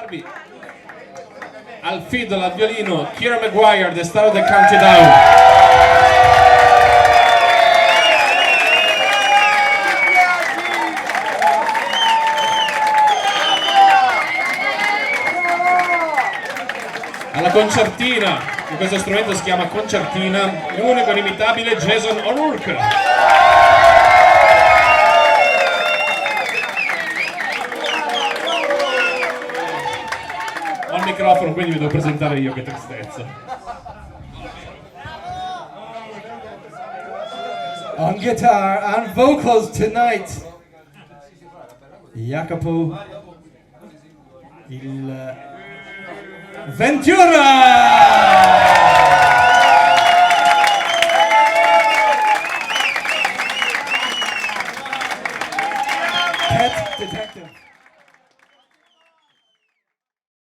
Barbie. Al fiddle, al violino, Kira Maguire, The Star of the Countdown. Alla concertina, questo strumento si chiama concertina, l'unico inimitabile Jason O'Rourke. Ho il microfono, quindi vi devo presentare io, che tristezza. On guitar and vocals tonight, Jacopo il Ventura!